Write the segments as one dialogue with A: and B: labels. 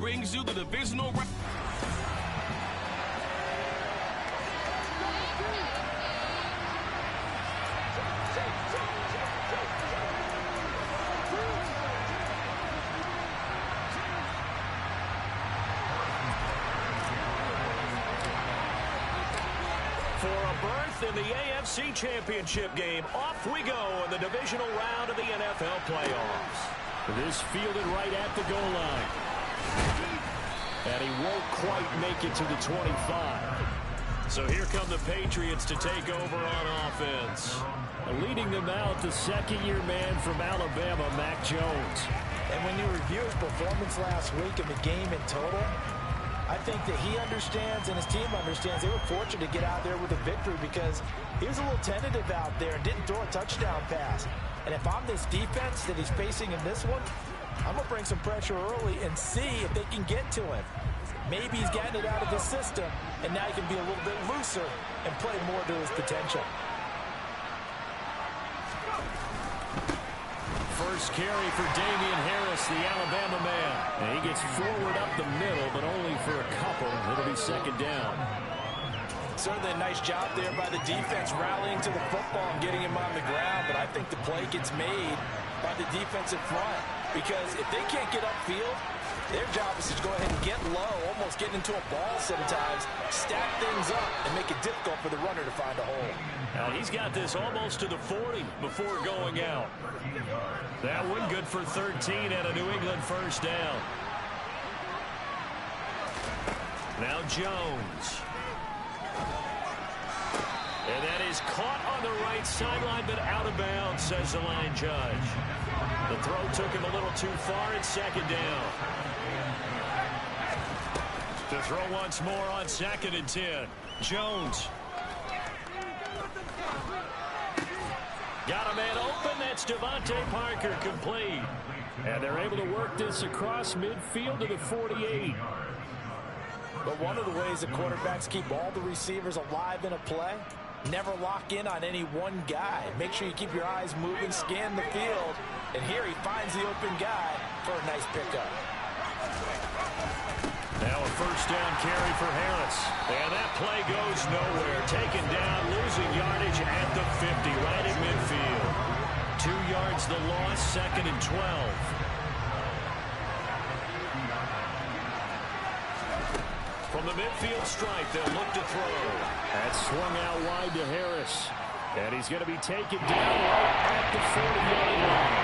A: brings you the divisional round.
B: For a berth in the AFC Championship game, off we go in the divisional round of the NFL playoffs. This fielded right at the goal line. And he won't quite make it to the 25. So here come the Patriots to take over on offense. Leading them out, the second-year man from Alabama, Mac Jones.
C: And when you review his performance last week in the game in total, I think that he understands and his team understands they were fortunate to get out there with a victory because he was a little tentative out there and didn't throw a touchdown pass. And if I'm this defense that he's facing in this one, I'm going to bring some pressure early and see if they can get to him. Maybe he's gotten it out of his system, and now he can be a little bit looser and play more to his potential.
B: First carry for Damian Harris, the Alabama man. And he gets forward up the middle, but only for a couple. It'll be second down.
C: Certainly a nice job there by the defense rallying to the football and getting him on the ground, but I think the play gets made by the defensive front because if they can't get upfield, their job is to go ahead and get low, almost getting into a ball sometimes, stack things up, and make it difficult for the runner to find a hole.
B: Now he's got this almost to the 40 before going out. That one good for 13 and a New England first down. Now Jones. And that is caught on the right sideline, but out of bounds, says the line judge. The throw took him a little too far. It's second down. To throw once more on second and 10. Jones. Got a man open. That's Devontae Parker complete. And they're able to work this across midfield to the 48.
C: But one of the ways that quarterbacks keep all the receivers alive in a play, never lock in on any one guy. Make sure you keep your eyes moving, scan the field. And here he finds the open guy for a nice pickup.
B: Now a first down carry for Harris. And that play goes nowhere. Taken down, losing yardage at the 50, right at midfield. 2 yards the loss, second and 12. From the midfield stripe, they'll look to throw. That swung out wide to Harris. And he's going to be taken down right at the 40-yard line.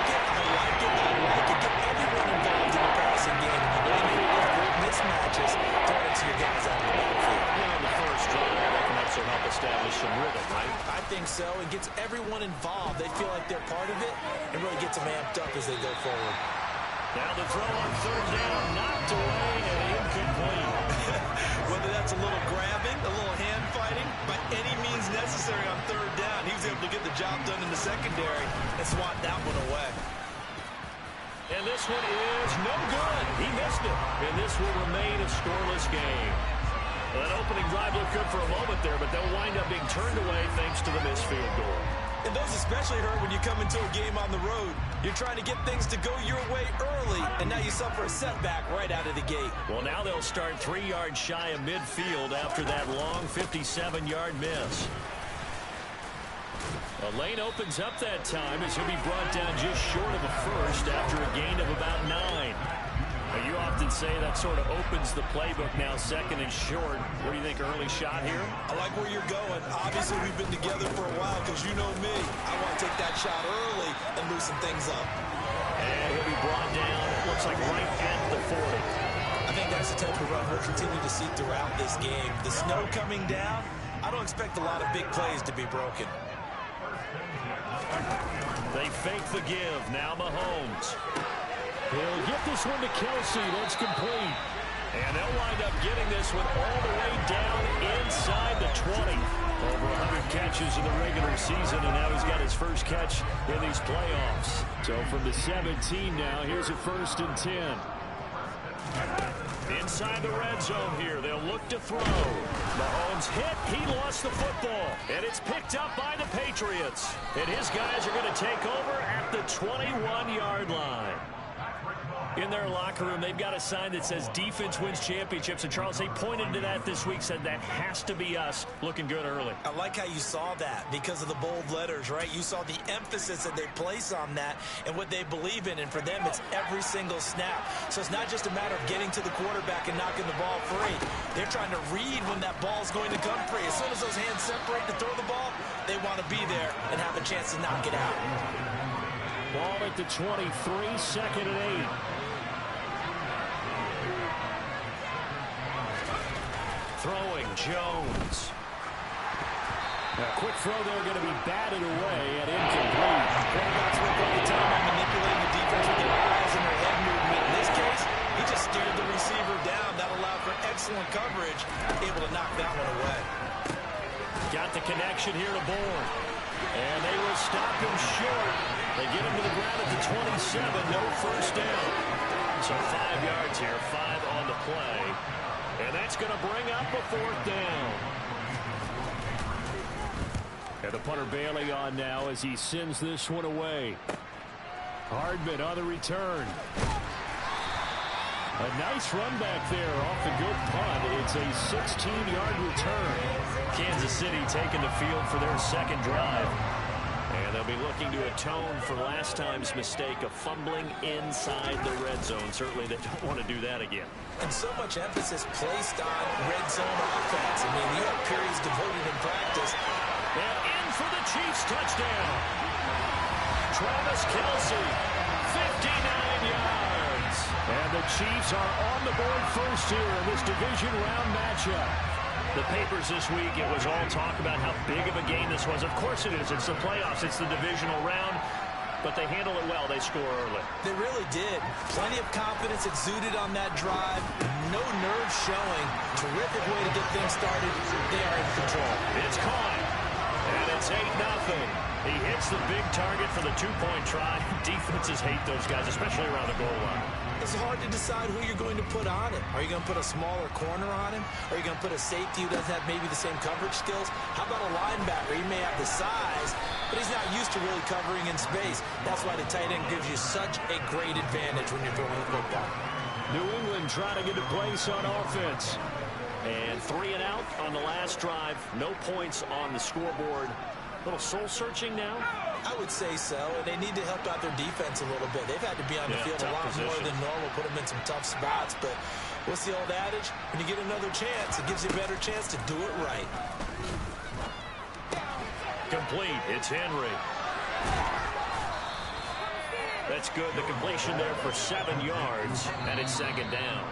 C: I like it. Get everyone involved in the passing game. You really need to avoid mismatches throwing it to your guys out of the backfield.
B: In the first drive, that can also help establish some rhythm, right?
C: I think so. It gets everyone involved. They feel like they're part of it and really gets them amped up as they go forward.
B: Now the throw on third down, knocked away and incomplete.
D: Whether that's a little grabbing, a little hand fighting, by any means necessary on third down, he was able to get the job done in the secondary and swat that one away.
B: And this one is no good. He missed it. And this will remain a scoreless game. Well, that opening drive looked good for a moment there, but they'll wind up being turned away thanks to the missed field goal.
D: And those especially hurt when you come into a game on the road. You're trying to get things to go your way early, and now you suffer a setback right out of the gate.
B: Well, now they'll start 3 yards shy of midfield after that long 57-yard miss. A lane opens up that time as he'll be brought down just short of a first after a gain of about 9. Now, you often say that sort of opens the playbook now, second and short. What do you think, early shot here?
D: I like where you're going. Obviously, we've been together for a while because you know me. I want to take that shot early and loosen things up.
B: And he'll be brought down, it looks like right at the 40.
C: I think that's the type of run we'll continue to see throughout this game. The snow coming down, I don't expect a lot of big plays to be broken.
B: They fake the give. Now Mahomes. He'll get this one to Kelsey. That's complete. And they'll wind up getting this one all the way down inside the 20. Over 100 catches in the regular season, and now he's got his first catch in these playoffs. So from the 17 now, here's a first and 10. Inside the red zone here, they'll look to throw. Mahomes hit, he lost the football, and it's picked up by the Patriots. And his guys are going to take over at the 21-yard line. In their locker room, they've got a sign that says defense wins championships. And, Charles, they pointed to that this week, said that has to be us. Looking good early.
D: I like how you saw that because of the bold letters, right? You saw the emphasis that they place on that and what they believe in. And for them, it's every single snap. So it's not just a matter of getting to the quarterback and knocking the ball free. They're trying to read when that ball's going to come free. As soon as those hands separate to throw the ball, they want to be there and have a chance to knock it out.
B: Ball at the 23, second and 8. Throwing, Jones. A quick throw there, going to be batted away and incomplete.
D: Quarterbacks work all the time on manipulating the defense with their eyes and their head movement. In this case, he just stared the receiver down. That allowed for excellent coverage, able to knock that one away.
B: Got the connection here to Bourne. And they will stop him short. They get him to the ground at the 27, no first down. So 5 yards here, 5 on the play. And that's going to bring up a fourth down. And the punter Bailey on now as he sends this one away. Hardman on the return. A nice run back there off the good punt. It's a 16-yard return. Kansas City taking the field for their second drive. And they'll be looking to atone for last time's mistake of fumbling inside the red zone. Certainly they don't want to do that again.
D: And so much emphasis placed on red zone offense. I mean, you have periods devoted in practice.
B: And in for the Chiefs touchdown. Travis Kelce, 59 yards. And the Chiefs are on the board first here in this division round matchup. The papers this week, it was all talk about how big of a game this was. Of course it is. It's the playoffs. It's the divisional round. But they handle it well. They score early.
D: They really did. Plenty of confidence exuded on that drive. No nerves showing. Terrific way to get things started. They are in control.
B: It's caught. And it's 8-0. He hits the big target for the two-point try. Defenses hate those guys, especially around the goal line.
D: It's hard to decide who you're going to put on him. Are you going to put a smaller corner on him? Are you going to put a safety who doesn't have maybe the same coverage skills? How about a linebacker? He may have the size, but he's not used to really covering in space. That's why the tight end gives you such a great advantage when you're throwing the football.
B: New England trying to get a place on offense. And 3 and out on the last drive. No points on the scoreboard. A little soul-searching now?
D: I would say so, and they need to help out their defense a little bit. They've had to be on the field a lot more than normal, put them in some tough spots. But what's the old adage? When you get another chance, it gives you a better chance to do it right.
B: Complete. It's Henry. That's good. The completion there for 7 yards, and it's second down.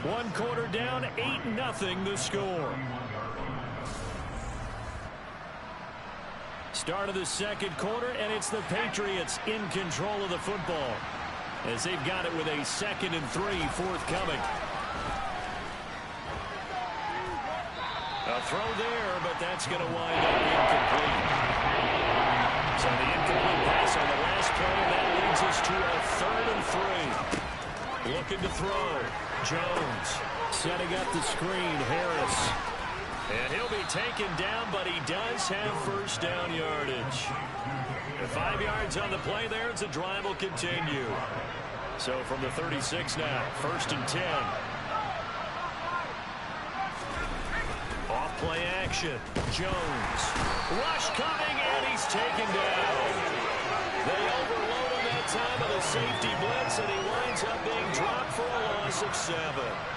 B: 1 quarter down, 8-0 the score. Start of the second quarter, and it's the Patriots in control of the football as they've got it with a 2nd and 3 forthcoming. A throw there, but that's going to wind up incomplete. So the incomplete pass on the last play, and that leads us to a 3rd and 3. Looking to throw. Jones setting up the screen. Harris. And he'll be taken down, but he does have first down yardage. 5 yards on the play there as the drive will continue. So from the 36 now, 1st and 10. Off play action. Jones. Rush coming, and he's taken down. They overload him that time of the safety blitz, and he winds up being dropped for a loss of 7.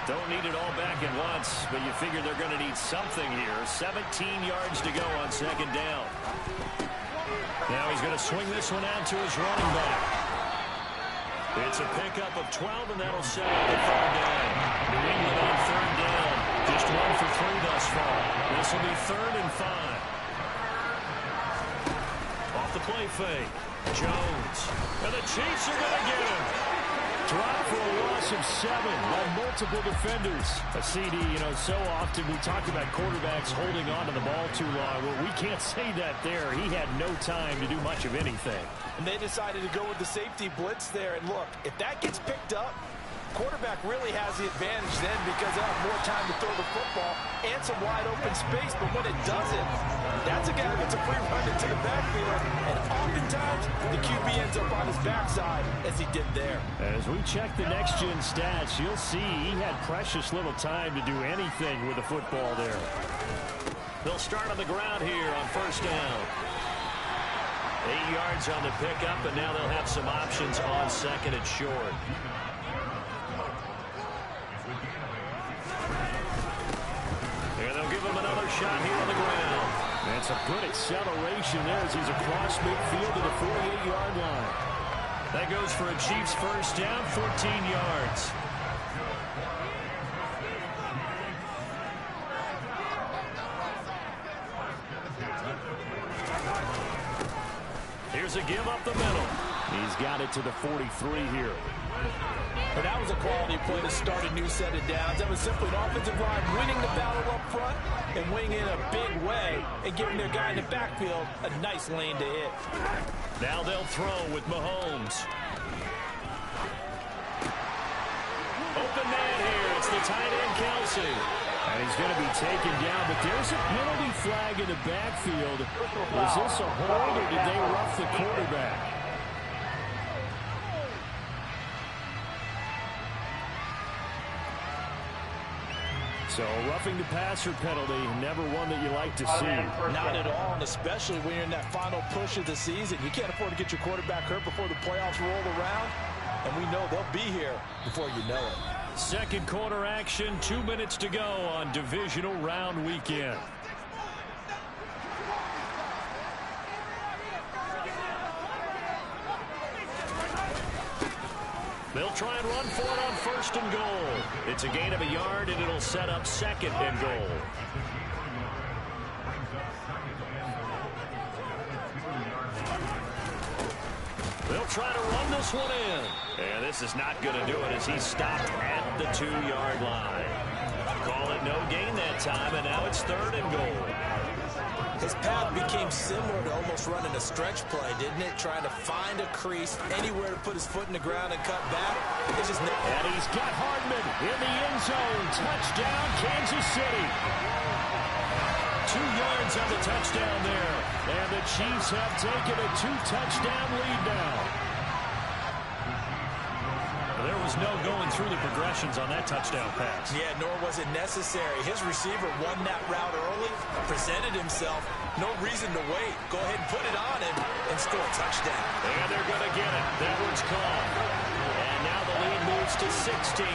B: Don't need it all back at once, but you figure they're going to need something here. 17 yards to go on 2nd down. Now he's going to swing this one out to his running back. It's a pickup of 12, and that'll set up the 3rd down. New England on 3rd down. Just 1 for 3 thus far. This will be 3rd and 5. Off the play fake. Jones. And the Chiefs are going to get him. Drop for a loss of 7 by multiple defenders. A CD, so often we talk about quarterbacks holding on to the ball too long. Well, we can't say that there. He had no time to do much of anything.
C: And they decided to go with the safety blitz there. And look, if that gets picked up, quarterback really has the advantage then because they'll have more time to throw the football and some wide open space. But when it doesn't, that's a guy who gets a free run into the backfield. And oftentimes, the QB ends up on his backside as he did there.
B: As we check the next-gen stats, you'll see he had precious little time to do anything with the football there. They'll start on the ground here on first down. 8 yards on the pickup, and now they'll have some options on second and short. And they'll give him another shot here on the ground. That's a good acceleration there as he's across midfield to the 48-yard line. That goes for a Chiefs first down, 14 yards. Here's a give up the middle. He's got it to the 43 here.
C: And that was a quality play to start a new set of downs. That was simply an offensive line winning the battle up front and winning in a big way and giving their guy in the backfield a nice lane to hit.
B: Now they'll throw with Mahomes. Open man here. It's the tight end, Kelsey. And he's going to be taken down, but there's a penalty flag in the backfield. Was this a hold, or did they rough the quarterback? So a roughing the passer penalty, never one that you like to see.
C: Not at all, and especially when you're in that final push of the season. You can't afford to get your quarterback hurt before the playoffs roll around, and we know they'll be here before you know it.
B: Second quarter action, 2 minutes to go on divisional round weekend. They'll try and run for it on first and goal. It's a gain of a yard, and it'll set up second and goal. They'll try to run this one in. And this is not going to do it as he's stopped at the 2-yard line. Call it no gain that time, and now it's third and goal.
D: His path became similar to almost running a stretch play, didn't it? Trying to find a crease, anywhere to put his foot in the ground and cut back. It's just
B: and he's got Hardman in the end zone. Touchdown, Kansas City. 2 yards on the touchdown there. And the Chiefs have taken a 2-touchdown lead now. There was no going through the progressions on that touchdown pass.
D: Yeah, nor was it necessary. His receiver won that route early, presented himself. No reason to wait. Go ahead and put it on him and score a touchdown.
B: And they're going to get it. That one's caught. And now the lead moves to 16-0.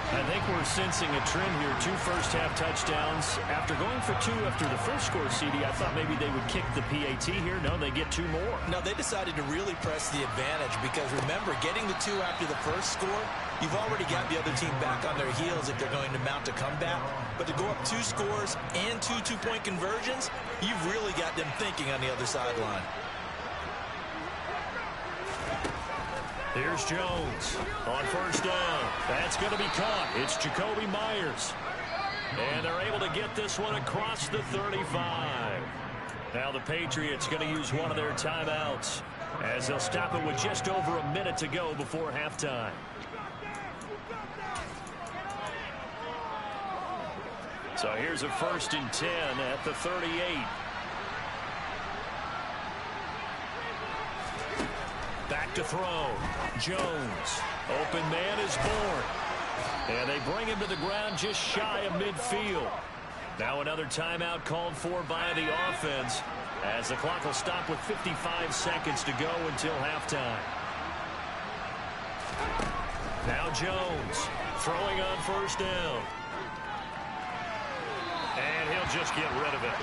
B: I think we're sensing a trend here. 2 first-half touchdowns. After going for 2 after the first score, CD, I thought maybe they would kick the PAT here. No, they get 2 more.
D: No, they decided to really press the advantage because, remember, getting the 2 after the first score, you've already got the other team back on their heels if they're going to mount a comeback. But to go up 2 scores and 2 two-point conversions, you've really got them thinking on the other sideline.
B: Here's Jones on first down. That's going to be caught. It's Jacoby Myers. And they're able to get this one across the 35. Now the Patriots going to use one of their timeouts as they'll stop it with just over a minute to go before halftime. So here's a 1st and 10 at the 38. Back to throw. Jones. Open man is born. And they bring him to the ground just shy of midfield. Now another timeout called for by the offense as the clock will stop with 55 seconds to go until halftime. Now Jones throwing on first down. And he'll just get rid of it.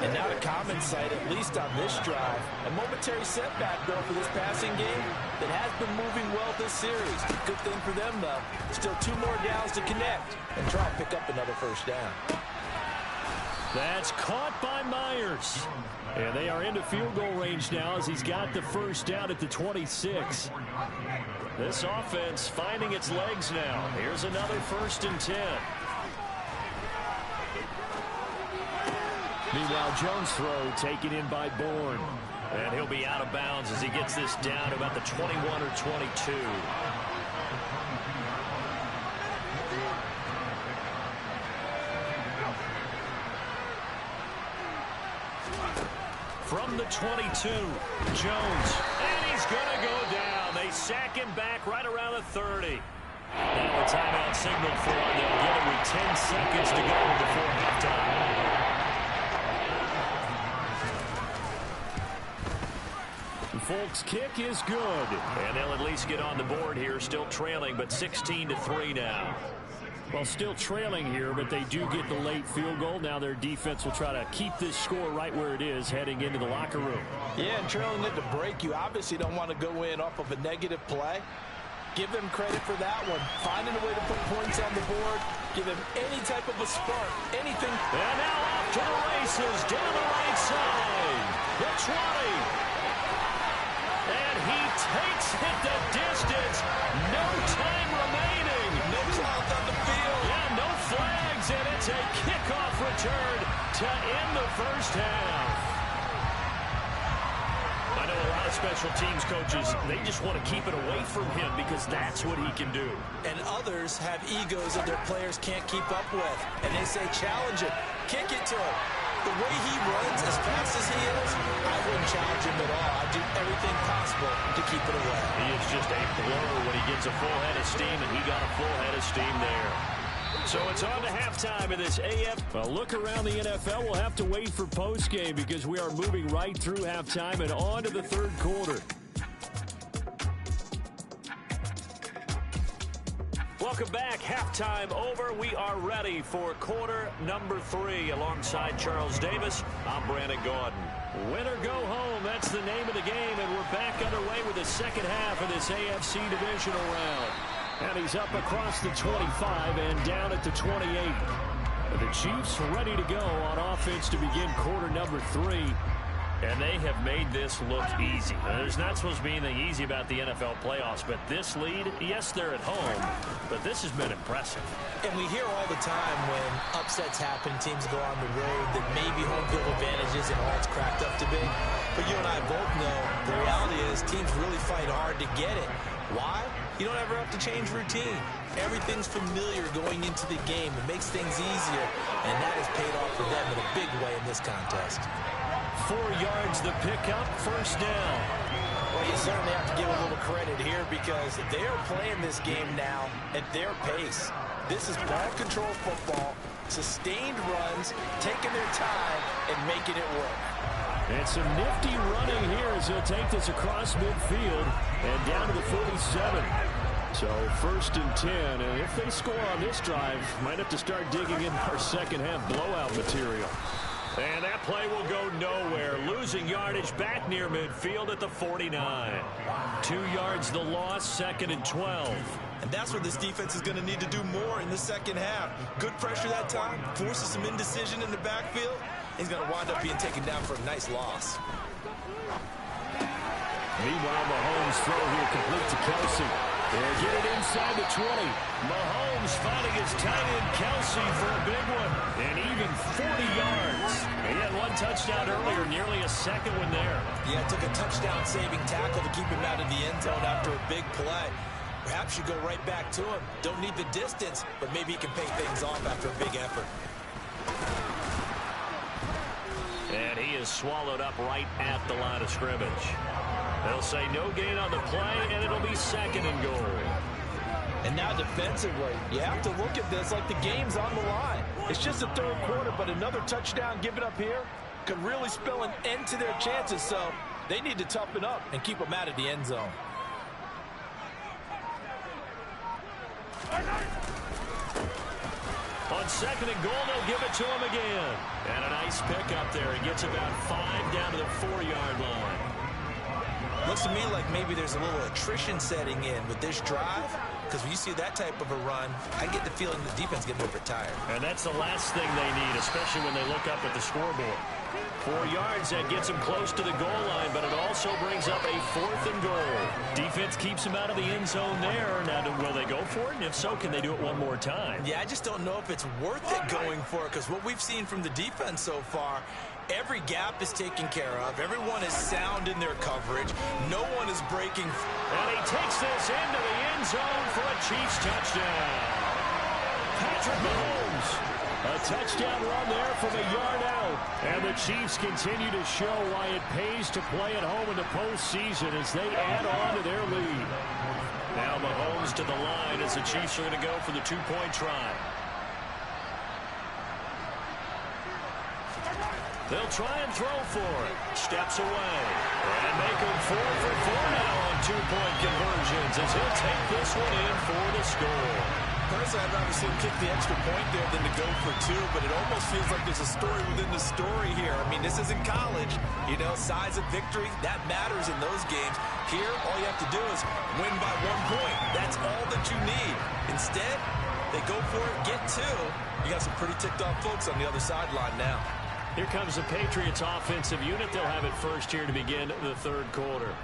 C: And not a common sight, at least on this drive. A momentary setback, though, for this passing game that has been moving well this series. Good thing for them, though. Still 2 more downs to connect and try and pick up another first down.
B: That's caught by Myers. And they are into field goal range now as he's got the first down at the 26. This offense finding its legs now. Here's another 1st and 10. Meanwhile, Jones' throw taken in by Bourne. And he'll be out of bounds as he gets this down to about the 21 or 22. From the 22, Jones. And he's going to go down. They sack him back right around the 30. Now a timeout signal for him. They'll get him with 10 seconds to go before halftime. Folks' kick is good. And they'll at least get on the board here. Still trailing, but 16-3 now. Well, still trailing here, but they do get the late field goal. Now their defense will try to keep this score right where it is heading into the locker room.
C: Yeah, and trailing it to break, you obviously don't want to go in off of a negative play. Give them credit for that one. Finding a way to put points on the board. Give them any type of a spark, anything.
B: And now off to the races, down the right side. The 20. And he takes it the distance. No time remaining.
D: No cloth on the field.
B: Yeah, no flags, and it's a kickoff return to end the first half. I know a lot of special teams coaches, they just want to keep it away from him because that's what he can do.
D: And others have egos that their players can't keep up with. And they say, challenge him. Kick it to him. The way he runs as fast as he is, I wouldn't challenge him at all. I'd do everything possible to keep it away.
B: He is just a blur when he gets a full head of steam, and he got a full head of steam there. So it's on to halftime of this AF. Well, look around the NFL. We'll have to wait for postgame because we are moving right through halftime and on to the third quarter. Welcome back. Halftime over. We are ready for quarter number 3. Alongside Charles Davis, I'm Brandon Gordon. Win or go home, that's the name of the game, and we're back underway with the second half of this AFC divisional round. And he's up across the 25 and down at the 28. The Chiefs ready to go on offense to begin quarter number 3. And they have made this look easy. There's not supposed to be anything easy about the NFL playoffs, but this lead, yes, they're at home, but this has been impressive.
D: And we hear all the time when upsets happen, teams go on the road, that maybe home field advantage isn't all it's cracked up to be. But you and I both know the reality is teams really fight hard to get it. Why? You don't ever have to change routine. Everything's familiar going into the game. It makes things easier, and that has paid off for them in a big way in this contest.
B: 4 yards the pickup, first down.
C: Well, you certainly have to give a little credit here because they're playing this game now at their pace. This is ball control football, sustained runs, taking their time, and making it work.
B: And some nifty running here as he'll take this across midfield and down to the 47. So first and 10, and if they score on this drive, might have to start digging in our second half blowout material. And that play will go nowhere. Losing yardage back near midfield at the 49. 2 yards the loss, second and 12.
D: And that's where this defense is going to need to do more in the second half. Good pressure that time, forces some indecision in the backfield. He's going to wind up being taken down for a nice loss.
B: Meanwhile, Mahomes throw here complete to Kelsey. They'll get it inside the 20. Mahomes finding his tight end Kelsey for a big one. And even 40 yards. He had one touchdown earlier, nearly a second one there.
D: Yeah, it took a touchdown-saving tackle to keep him out of the end zone after a big play. Perhaps you go right back to him. Don't need the distance, but maybe he can pay things off after a big effort.
B: And he is swallowed up right at the line of scrimmage. They'll say no gain on the play, and it'll be second and goal.
C: And now defensively, you have to look at this like the game's on the line. It's just the third quarter, but another touchdown given up here could really spell an end to their chances, so they need to toughen up and keep them out of the end zone.
B: On second and goal, they'll give it to him again. And a nice pickup there. He gets about 5 down to the 4-yard line.
D: Looks to me like maybe there's a little attrition setting in with this drive, because when you see that type of a run, I get the feeling the defense is getting a bit tired.
B: And that's the last thing they need, especially when they look up at the scoreboard. 4 yards, that gets him close to the goal line, but it also brings up a 4th and goal. Defense keeps him out of the end zone there. Now, will they go for it? And if so, can they do it one more time?
D: Yeah, I just don't know if it's worth it going for it, because what we've seen from the defense so far, every gap is taken care of. Everyone is sound in their coverage. No one is breaking.
B: And he takes this into the end zone for a Chiefs touchdown. Patrick Mahomes. A touchdown run there from a yard out. And the Chiefs continue to show why it pays to play at home in the postseason as they add on to their lead. Now Mahomes to the line as the Chiefs are going to go for the two-point try. They'll try and throw for it. Steps away. And make him 4 for 4 now on two-point conversions as he'll take this one in for the score.
D: Personally, I'd rather see him kick the extra point there than to go for two, but it almost feels like there's a story within the story here. I mean, this isn't college. You know, size of victory, that matters in those games. Here, all you have to do is win by 1 point. That's all that you need. Instead, they go for it, get two. You got some pretty ticked-off folks on the other sideline now.
B: Here comes the Patriots offensive unit. They'll have it first here to begin the third quarter.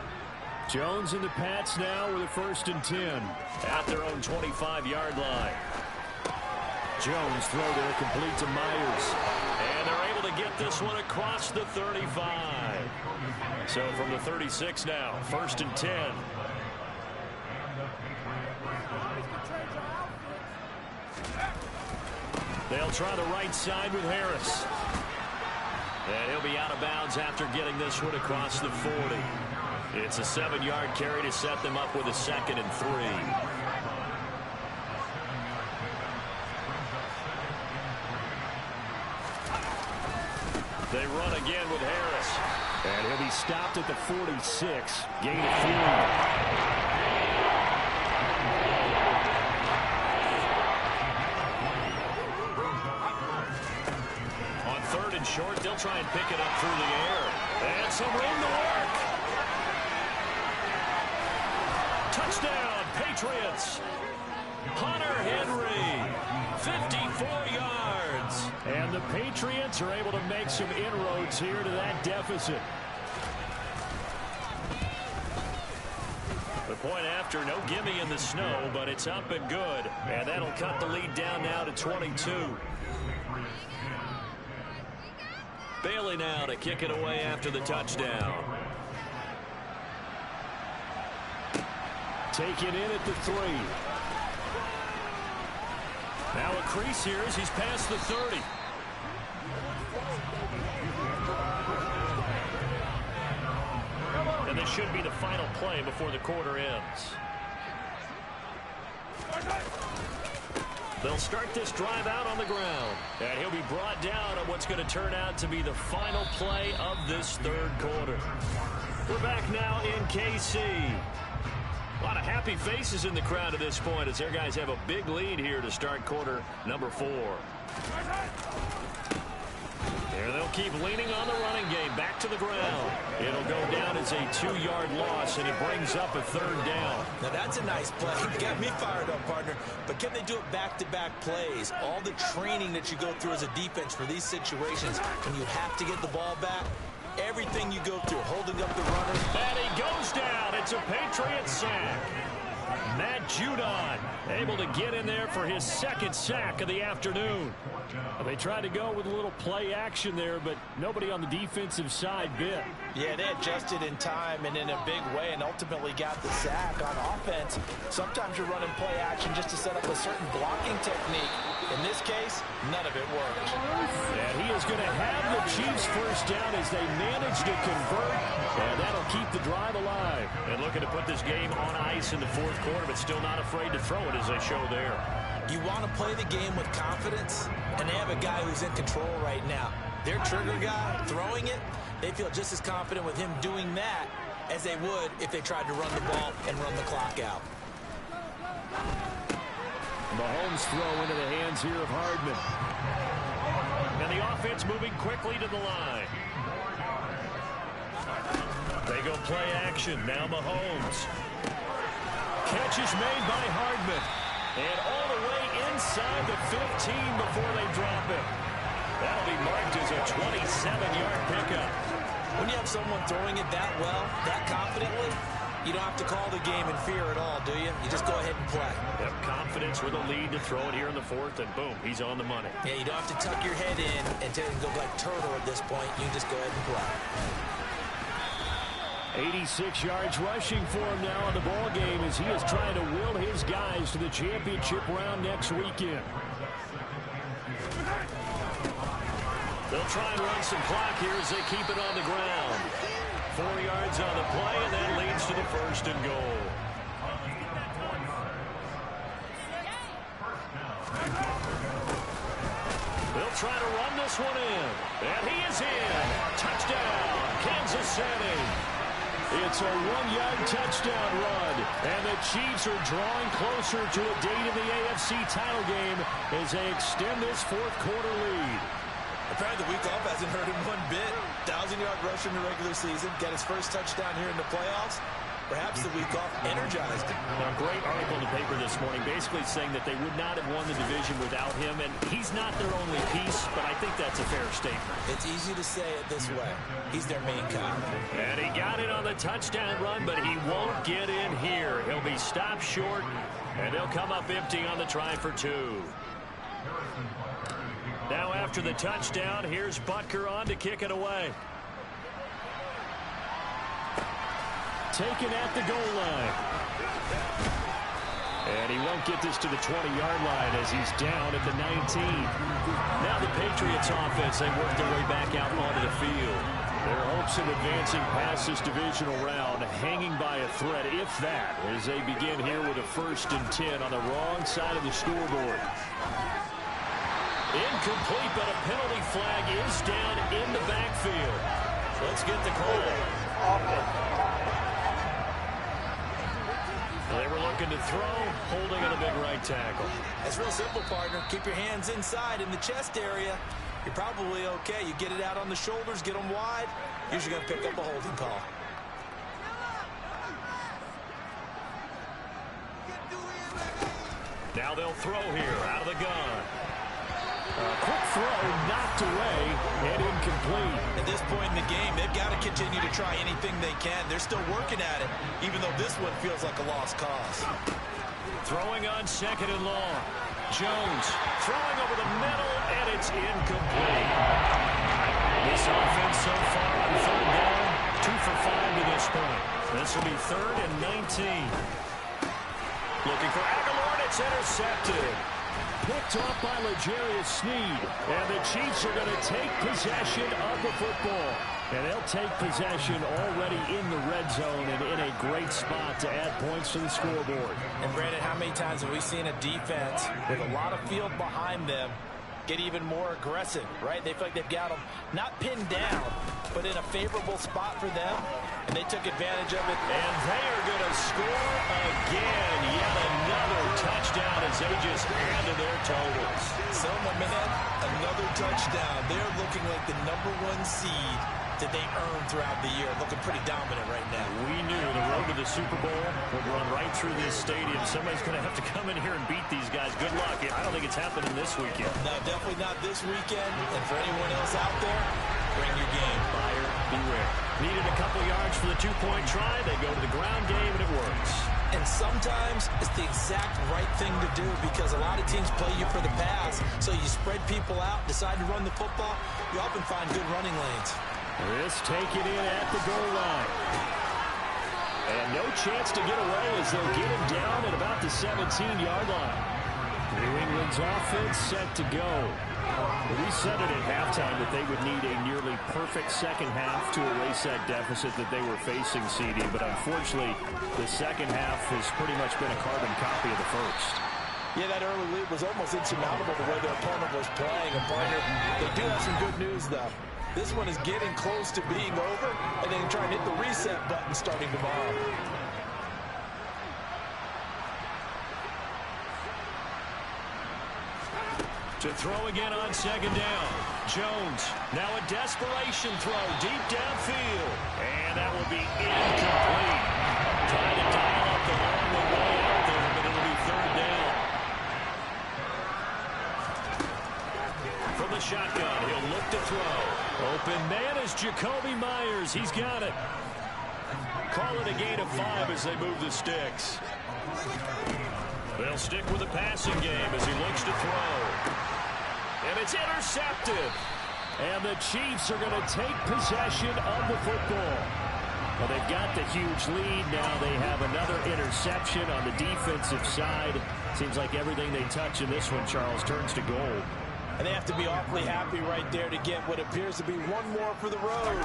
B: Jones and the Pats now with a 1st and 10 at their own 25-yard line. Jones throw there complete to Myers. And they're able to get this one across the 35. So from the 36 now, 1st and 10. They'll try the right side with Harris. And he'll be out of bounds after getting this one across the 40. It's a 7-yard carry to set them up with a 2nd and 3. They run again with Harris. And he'll be stopped at the 46. Gain of 3. On 3rd and short, they'll try and pick it up through the air. And some room to work. Touchdown, Patriots. Hunter Henry, 54 yards. And the Patriots are able to make some inroads here to that deficit. The point after, no gimme in the snow, but it's up and good. And that'll cut the lead down now to 22. Bailey now to kick it away after the touchdown. Taken in at the 3. Now a crease here as he's past the 30. And this should be the final play before the quarter ends. They'll start this drive out on the ground. And he'll be brought down on what's going to turn out to be the final play of this third quarter. We're back now in KC. A lot of happy faces in the crowd at this point as their guys have a big lead here to start quarter number 4. There they'll keep leaning on the running game. Back to the ground. It'll go down as a 2-yard loss, and it brings up a 3rd down.
D: Now that's a nice play. You got me fired up, partner. But can they do it back-to-back plays? All the training that you go through as a defense for these situations, when you have to get the ball back, everything you go through, holding up the runner.
B: And he goes down. It's a Patriot sack. Matt Judon able to get in there for his 2nd sack of the afternoon. They tried to go with a little play action there, but nobody on the defensive side bit.
C: Yeah, they adjusted in time and in a big way and ultimately got the sack. On offense, sometimes you're running play action just to set up a certain blocking technique. In this case, none of it worked.
B: And he is going to have the Chiefs first down as they manage to convert, and that'll keep the drive alive. And looking to put this game on ice in the 4th quarter, but still not afraid to throw it as they show there.
D: You want to play the game with confidence, and they have a guy who's in control right now. Their trigger guy throwing it, they feel just as confident with him doing that as they would if they tried to run the ball and run the clock out.
B: Mahomes throw into the hands here of Hardman. And the offense moving quickly to the line. They go play action. Now Mahomes. Catch is made by Hardman. And all the way inside the 15 before they drop it. That'll be marked as a 27-yard pickup.
D: When you have someone throwing it that well, that confidently, you don't have to call the game in fear at all, do you? You just go ahead and play.
B: Have confidence with a lead to throw it here in the 4th, and boom, he's on the money.
D: Yeah, you don't have to tuck your head in and go like turtle at this point. You can just go ahead and play.
B: 86 yards rushing for him now in the ball game as he is trying to will his guys to the championship round next weekend. They'll try and run some clock here as they keep it on the ground. 4 yards on the play, and that leads to the first and goal. They'll try to run this one in. And he is in. Touchdown, Kansas City. It's a 1-yard touchdown run. And the Chiefs are drawing closer to a date in the AFC title game as they extend this fourth-quarter lead.
D: Apparently the week off hasn't hurt him one bit. 1,000-yard rusher in the regular season. Got his first touchdown here in the playoffs. Perhaps the week off energized him.
B: A great article in the paper this morning basically saying that they would not have won the division without him. And he's not their only piece, but I think that's a fair statement.
D: It's easy to say it this way. He's their main guy.
B: And he got it on the touchdown run, but he won't get in here. He'll be stopped short, and they'll come up empty on the try for 2. Now after the touchdown, here's Butker on to kick it away. Taken at the goal line. And he won't get this to the 20-yard line as he's down at the 19. Now the Patriots offense, they work their way back out onto the field. Their hopes of advancing past this divisional round hanging by a thread, if that, as they begin here with a 1st and 10 on the wrong side of the scoreboard. Incomplete, but a penalty flag is down in the backfield. Let's get the call. They were looking to throw, holding on a big right tackle.
D: It's real simple, partner. Keep your hands inside in the chest area. You're probably okay. You get it out on the shoulders, get them wide. Usually going to pick up a holding call.
B: Now they'll throw here out of the gun. Quick throw knocked away and incomplete.
D: At this point in the game, they've got to continue to try anything they can. They're still working at it, even though this one feels like a lost cause.
B: Throwing on 2nd and long. Jones throwing over the middle, and it's incomplete. This offense so far on 3rd down, 2 for 5 to this point. This will be 3rd and 19. Looking for Aguilar, and it's intercepted. Picked off by L'Jarius Sneed. And the Chiefs are going to take possession of the football. And they'll take possession already in the red zone and in a great spot to add points to the scoreboard.
C: And Brandon, how many times have we seen a defense with a lot of field behind them get even more aggressive, right? They feel like they've got them not pinned down, but in a favorable spot for them, and they took advantage of it.
B: And they are going to score again. Yet another touchdown as they just add to their totals.
D: So, my man, another touchdown. They're looking like the #1 seed that they earned throughout the year. Looking pretty dominant right now.
B: We knew the road to the Super Bowl would run right through this stadium. Somebody's going to have to come in here and beat these guys. Good luck. I don't think it's happening this weekend.
D: No, definitely not this weekend. And for anyone else out there, bring your game.
B: Buyer beware. Needed a couple yards for the 2-point try. They go to the ground game, and it works.
D: And sometimes it's the exact right thing to do because a lot of teams play you for the pass. So you spread people out, decide to run the football. You often find good running lanes.
B: This taken in at the goal line. And no chance to get away as they'll get him down at about the 17-yard line. New England's offense set to go. We said it at halftime that they would need a nearly perfect second half to erase that deficit that they were facing, CD. But unfortunately, the second half has pretty much been a carbon copy of the first.
C: Yeah, that early lead was almost insurmountable the way their opponent was playing. And partner, they do have some good news, though. This one is getting close to being over, and then try and hit the reset button starting tomorrow.
B: To throw again on 2nd down. Jones, now a desperation throw deep downfield. And that will be incomplete. Trying to dial up the long way out there, but it'll be 3rd down. From the shotgun, he'll look to throw. Open man is Jacoby Myers. He's got it. Call it a gain of 5 as they move the sticks. They'll stick with the passing game as he looks to throw. And it's intercepted. And the Chiefs are going to take possession of the football. Well, they've got the huge lead. Now they have another interception on the defensive side. Seems like everything they touch in this one, Charles, turns to gold.
C: And they have to be awfully happy right there to get what appears to be one more for the road.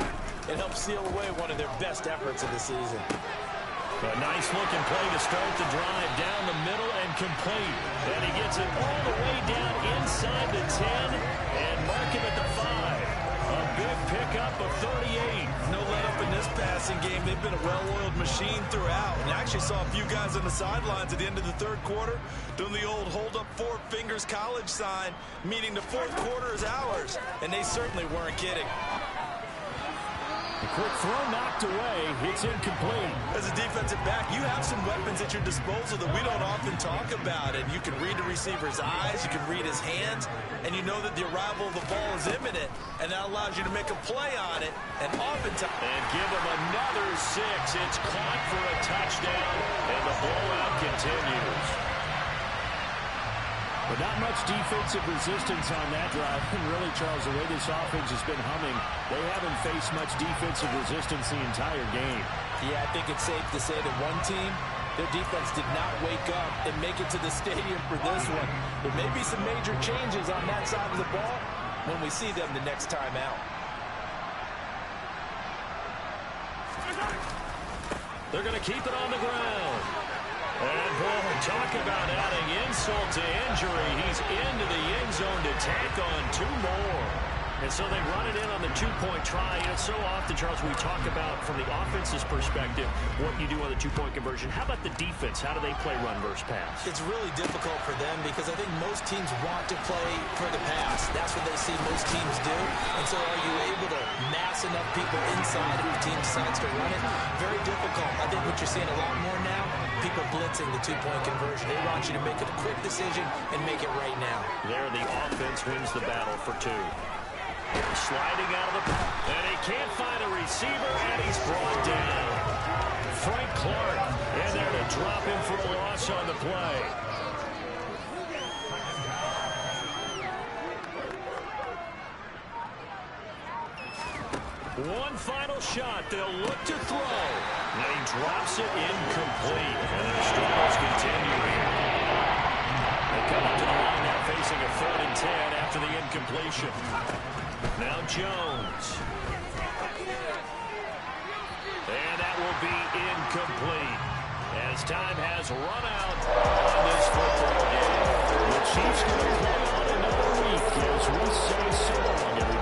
C: It helps seal away one of their best efforts of the season.
B: A nice-looking play to start the drive down the middle and complete. And he gets it all the way down inside the 10 and mark him at the 5. A big pickup of 38.
D: No let-up in this passing game. They've been a well-oiled machine throughout. And I actually saw a few guys on the sidelines at the end of the third quarter doing the old hold-up four fingers college sign, meaning the fourth quarter is ours. And they certainly weren't kidding.
B: A quick throw knocked away. It's incomplete.
D: As a defensive back, you have some weapons at your disposal that we don't often talk about. And you can read the receiver's eyes, you can read his hands, and you know that the arrival of the ball is imminent. And that allows you to make a play on it. And oftentimes...
B: And give him another 6. It's caught for a touchdown, and the blowout continues. But not much defensive resistance on that drive. And really, Charles, the way this offense has been humming, they haven't faced much defensive resistance the entire game.
C: Yeah, I think it's safe to say that one team, their defense did not wake up and make it to the stadium for this one. There may be some major changes on that side of the ball when we see them the next time out.
B: They're going to keep it on the ground. And, boy, talk about adding insult to injury. He's into the end zone to tack on 2 more. And so they run it in on the 2-point try. And so often, Charles, we talk about, from the offense's perspective, what you do on the 2-point conversion. How about the defense? How do they play run versus pass?
C: It's really difficult for them because I think most teams want to play for the pass. That's what they see most teams do. And so are you able to mass enough people inside if the team decides to run it? Very difficult. I think what you're seeing a lot more now, people blitzing the 2-point conversion. They want you to make a quick decision and make it right now.
B: There, the offense wins the battle for 2. Sliding out of the... And he can't find a receiver, and he's brought down. Frank Clark in there to drop him for a loss on the play. One final shot. They'll look to throw. And he drops it incomplete. And the struggles continue here. They come up to the line now facing a 3rd and 10 after the incompletion. Now Jones. And that will be incomplete as time has run out on this football game. The Chiefs going to play on another week as we say so long, everyone.